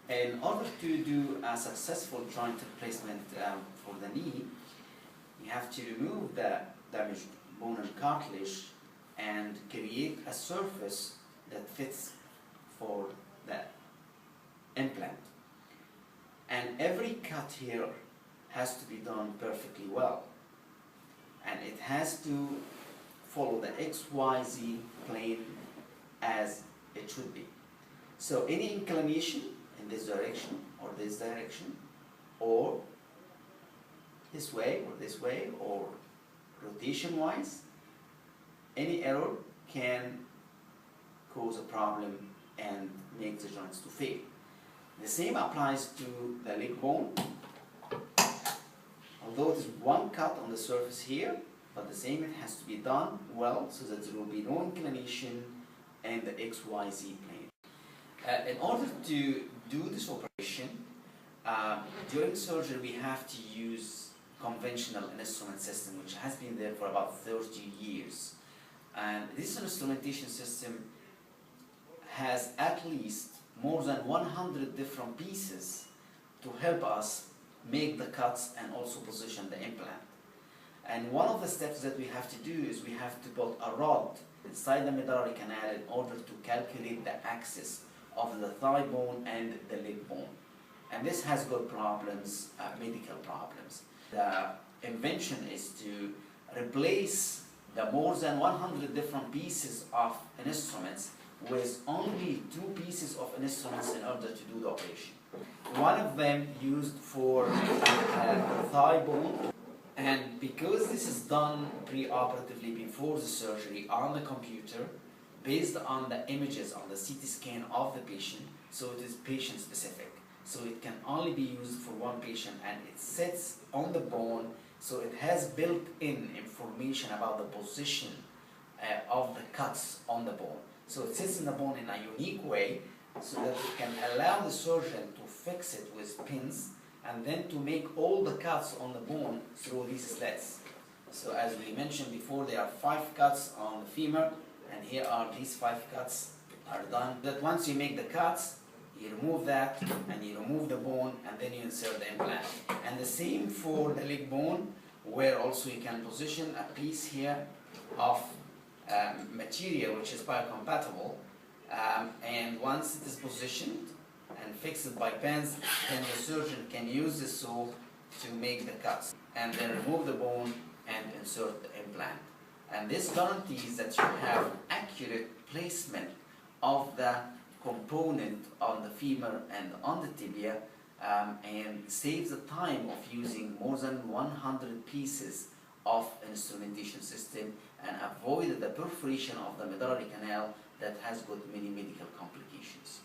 In order to do a successful joint replacement for the knee, you have to remove the damaged bone and cartilage and create a surface that fits for the implant. And every cut here has to be done perfectly well. And it has to follow the XYZ plane as it should be. So any inclination in this direction, or this way, or rotation-wise, any error can cause a problem and make the joints to fail. The same applies to the leg bone. Although it is one cut on the surface here, but the same, it has to be done well so that there will be no inclination in the XYZ plane. In order to do this operation, during surgery we have to use conventional instrument system, which has been there for about 30 years. And this instrumentation system has at least more than 100 different pieces to help us make the cuts and also position the implant. And one of the steps that we have to do is we have to put a rod inside the medullary canal in order to calculate the axis of the thigh bone and the leg bone. And this has got problems, medical problems. The invention is to replace the more than 100 different pieces of instruments with only 2 pieces of instruments in order to do the operation. One of them used for thigh bone, and because this is done pre-operatively before the surgery on the computer, based on the images on the CT scan of the patient, so it is patient specific. So it can only be used for one patient, and it sits on the bone, so it has built-in information about the position of the cuts on the bone. So it sits in the bone in a unique way, so that it can allow the surgeon to fix it with pins and then to make all the cuts on the bone through these slits. So as we mentioned before, there are 5 cuts on the femur, and here are these 5 cuts are done. That once you make the cuts, you remove that and you remove the bone, and then you insert the implant. And the same for the leg bone, where also you can position a piece here of material which is biocompatible, and once it is positioned and fixed by pins, then the surgeon can use the saw to make the cuts and then remove the bone and insert the implant. And this guarantees that you have accurate placement of the component on the femur and on the tibia, and saves the time of using more than 100 pieces of instrumentation system, and avoid the perforation of the medullary canal that has got many medical complications.